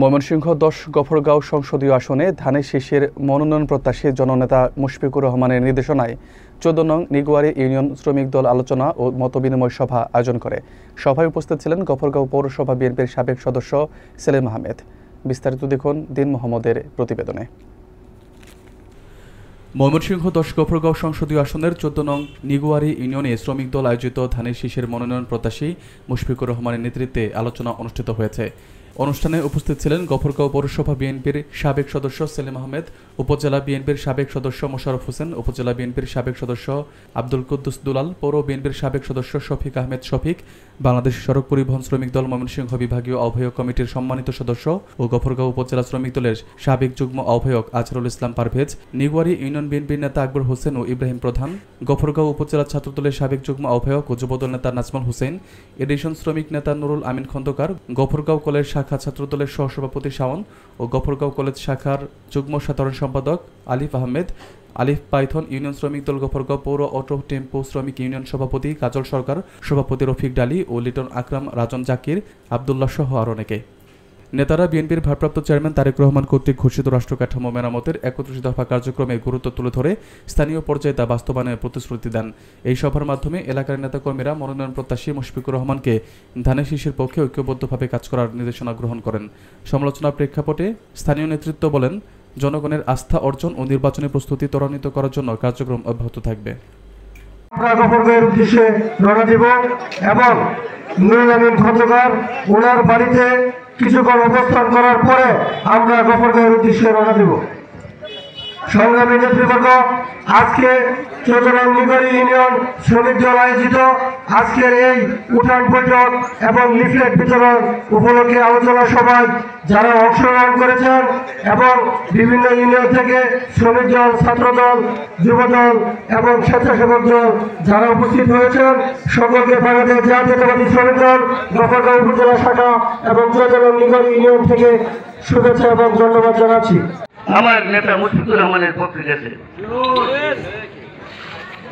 ময়মনসিংহ ১০ গফরগাঁও সংসদীয় আসনে ধানের শীষের মনোনয়ন প্রত্যাশী জননেতা মুশফিকুর রহমানের নির্দেশনায় ১৪ নং নিগুয়ারি ইউনিয়ন শ্রমিক দল আলোচনা ও মতবিনিময় সভা আয়োজন করে। সভায় উপস্থিত ছিলেন গফরগাঁও পৌরসভা বিএনপির সাবেক সদস্য সেলিম আহমেদ। বিস্তারিত দেখুন দিন মোহাম্মদের প্রতিবেদনে। ময়মনসিংহ ১০ গফরগাঁও সংসদীয় আসনের ১৪ নং নিগুয়ারি ইউনিয়নে শ্রমিক দল আয়োজিত ধানের শীষের মনোনয়ন প্রত্যাশী মুশফিকুর রহমানের নেতৃত্বে আলোচনা অনুষ্ঠিত হয়েছে। অনুষ্ঠানে উপস্থিত ছিলেন গফরগাঁও পৌরসভা বিএনপির সাবেক সদস্য সেলিম আহমেদ, উপজেলা বিএনপির সাবেক সদস্য মোশাররফ হোসেন, উপজেলা বিএনপির সাবেক সদস্য আব্দুল কুদ্দুস দুলাল, পৌর বিএনপির সাবেক সদস্য শফিক আহমেদ শফিক, বাংলাদেশ সড়ক পরিবহন শ্রমিক দল ময়মনসিংহ বিভাগীয় আহ্বায়ক কমিটির সম্মানিত সদস্য ও গফরগাঁও উপজেলা শ্রমিক দলের সাবেক যুগ্ম আহ্বায়ক আজহারুল ইসলাম পারভেজ, নিগুয়ারি ইউনিয়ন বিএনপির নেতা আকবর হোসেন ও ইব্রাহিম প্রধান, গফরগাঁও উপজেলা ছাত্রদলের সাবেক যুগ্ম আহ্বায়ক ও যুবদল নেতা নাজমুল হোসেন, এডিশন শ্রমিক নেতা নুরুল আমিন খন্দকার, গফরগাঁও কলেজ শাখা ছাত্রদলের সহসভাপতি শাওন ও গফরগাঁও কলেজ শাখার যুগ্ম সাধারণ সম্পাদক আলিফ আহমেদ, আলিফ পাইথন ইউনিয়ন শ্রমিক দল গফরগাঁও পৌর অটো টেম্পো শ্রমিক ইউনিয়ন সভাপতি কাজল সরকার, সভাপতি রফিক ডালি ও লিটন আকরাম, রাজন জাকির, আবদুল্লাহ সহ আরও অনেকে। নেতারা বিএনপির ভারপ্রাপ্ত চেয়ারম্যান তারেক রহমান কর্তৃক ঘোষিত রাষ্ট্র কাঠামো মেরামতের ৩১ দফা কার্যক্রমে গুরুত্ব তুলে ধরে স্থানীয় পর্যায়ে তা বাস্তবায়নের প্রতিশ্রুতি দেন। এই সভার মাধ্যমে এলাকার নেতাকর্মীরা মনোনয়ন প্রত্যাশী মুশফিকুর রহমানকে ধানের শীষের পক্ষে ঐক্যবদ্ধভাবে কাজ করার নির্দেশনা গ্রহণ করেন। সমালোচনার প্রেক্ষাপটে স্থানীয় নেতৃত্ব বলেন, জনগণের আস্থা অর্জন ও নির্বাচনী প্রস্তুতি ত্বরান্বিত করার জন্য কার্যক্রম অব্যাহত থাকবে। আমরা গফরগাঁওয়ের উদ্দেশ্যে রওনা দিব এবং নুরুল আমিন খন্দকার ওনার বাড়িতে কিছুক্ষণ অবস্থান করার পরে আমরা গফরগাঁওয়ের উদ্দেশ্যে রওনা দিব। সংগ্রামী নেতৃবৃন্দ, আজকে ১৪ নং নিগুয়ারি ইউনিয়ন শ্রমিক দল আয়োজিত আজকের এই উঠান বৈঠক এবং লিফলেট বিতরণ উপলক্ষে আলোচনা সভায় যারা অংশগ্রহণ করেছেন এবং বিভিন্ন ইউনিয়ন থেকে শ্রমিক দল, ছাত্রদল, যুবদল এবং স্বেচ্ছাসেবক দল যারা উপস্থিত হয়েছেন সকলকে বাংলাদেশ জাতীয়তাবাদী শ্রমিক দল গফরগাঁও উপজেলা শাখা এবং ১৪ নং নিগুয়ারি ইউনিয়ন থেকে শুভেচ্ছা এবং ধন্যবাদ জানাচ্ছি। আমার নেতা মুশফিকুর রহমানের পক্ষে গেছে,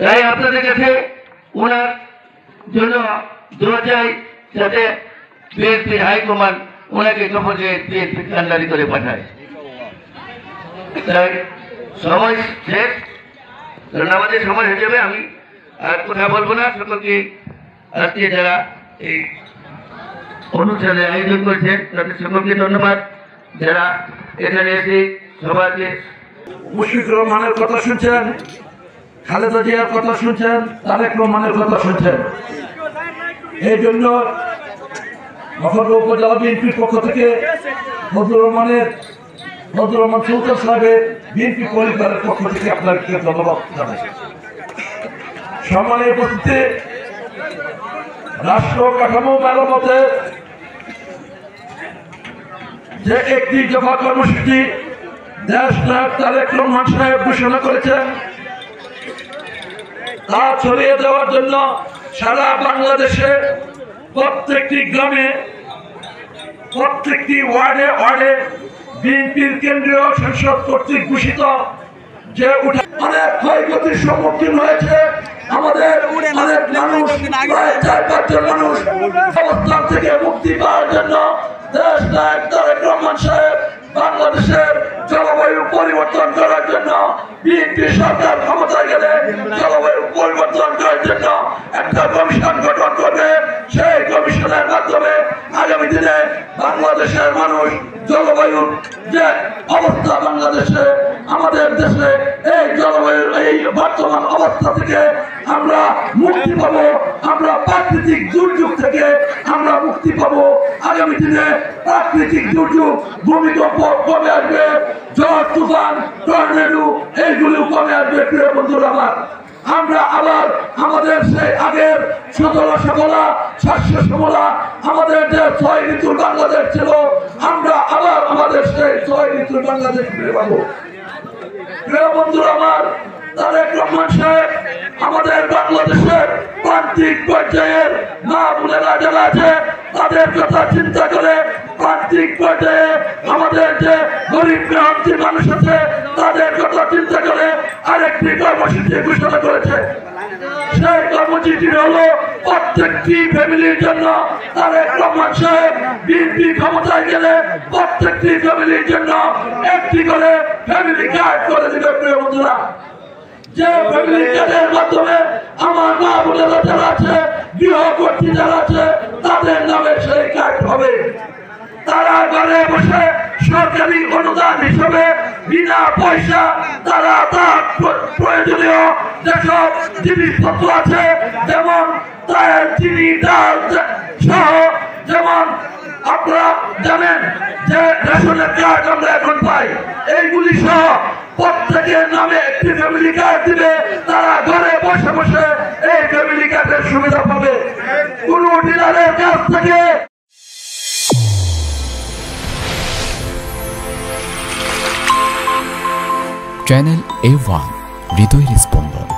তাই আপনাদের কাছে ওনার জন্য দোয়া চাই যাতে বিএনপির হাইকমান্ড ওনাকে গফরগাঁও বিএনপি কান্ডারি করে পাঠায়। তাই সময় শেষ, কারণ আমাদের সময় হয়ে যাবে। আমি আর কথা বলবো না। সকলকে আজকে যারা এই অনুষ্ঠানের আয়োজন করেছেন তাদের সকলকে ধন্যবাদ। যারা এখানে এসে সবাইকে মুশফিকুর রহমানের কথা শুনছেন, খালেদা জিয়ার কথা শুনছেন, তারেক রহমানের কথা শুনছেন। এই জন্য গফরগাঁও উপজেলা বিএনপির পক্ষ থেকে ফজলুর রহমান সুলতান সাহেবের বিএনপি পরিবারের পক্ষ থেকে আপনাকে ধন্যবাদ জানাই। সম্মানের উপস্থিতি, রাষ্ট্র কাঠামো মেরামতে যে একটি দফা কর্মসূচি দেশ নায়ক তারেক রহমান সাহেব ঘোষণা করেছেন, তা ছড়িয়ে দেওয়ার জন্য সারা বাংলাদেশে প্রত্যেকটি গ্রামে, প্রত্যেকটি ওয়ার্ডে ওয়ার্ডে বিএনপির কেন্দ্রীয় সংসদ কর্তৃক ঘোষিত যে অনেক ক্ষয়ক্ষতির সম্মুখীন হয়েছে আমাদের অনেক মানুষ, প্রায় ৪-৫ জন মানুষ অবস্থান থেকে মুক্তি পাওয়ার জন্য দেশ নায়ক তারেক রহমান সাহেব বাংলাদেশের জলবায়ু পরিবর্তন করার জন্য বিএনপি সরকার ক্ষমতায় গেলে জলবায়ু পরিবর্তন করার জন্য একটা কমিশন গঠন করবে। সেই কমিশনের মাধ্যমে আগামী দিনে বাংলাদেশের মানুষ জলবায়ুর যে অবস্থা, বাংলাদেশে আমাদের দেশে এই জলবায়ুর এই বর্তমান অবস্থা থেকে আমরা মুক্তি পাবো, আমরা প্রাকৃতিক দুর্যোগ থেকে আমরা মুক্তি পাবো। আগামী দিনে প্রাকৃতিক দুর্যোগ, ভূমিকম্প কমে আসবে, ঝড় তুফান, টর্নেডো এইগুলো কমে আসবে। প্রিয় বন্ধুরা আমার, আমরা আবার আমাদের সেই আগের সুজলা সুফলা, শস্য শ্যামলা আমাদের যে ৬ ঋতুর বাংলাদেশ ছিল, আমরা আবার আমাদের সেই ৬ ঋতুর বাংলাদেশ ফিরে পাবো। প্রিয় বন্ধুরা আমার, তারেক রহমান সাহেব আমাদের বাংলাদেশের প্রান্তিক পর্যায়ের মা বোনেরা যারা আছে তাদের কথা চিন্তা করে প্রান্তিক পর্যায়ে আমাদের যে গরিব মেহনতি মানুষ আছে তাদের কথা চিন্তা করে আরেকটি কর্মসূচি ঘোষণা করেছে। সেই কর্মসূচি হলো প্রত্যেকটি ফ্যামিলির জন্য তারেক রহমান সাহেব বিএনপি ক্ষমতায় গেলে প্রত্যেকটি ফ্যামিলির জন্য একটি করে ফ্যামিলি কার্ড করে দিবে। প্রিয় বন্ধুরা, যে ফ্যামিলি কার্ডের মাধ্যমে আমার মা বোনেরা যারা আছে, গৃহকর্ত্রী যারা আছে, তাদের নামে সেই কার্ড হবে। তারা ঘরে বসে সরকারি অনুদান হিসেবে বিনা পয়সা তারা তার প্রয়োজনীয় যেসব জিনিসপত্র আছে, যেমন তেল, চিনি, ডাল সহ, যেমন আপনারা জানেন যে রেশনের কার্ড আমরা এখন পাই, এইগুলি সহ প্রত্যেকের নামে একটি ফ্যামিলি কার্ড দিবে। তারা ঘরে বসে বসে এই ফ্যামিলি কার্ডের সুবিধা পাবে। কোন ডিলারের কাছ থেকে চ্যানেল A1 হৃদয়ের স্পন্দন।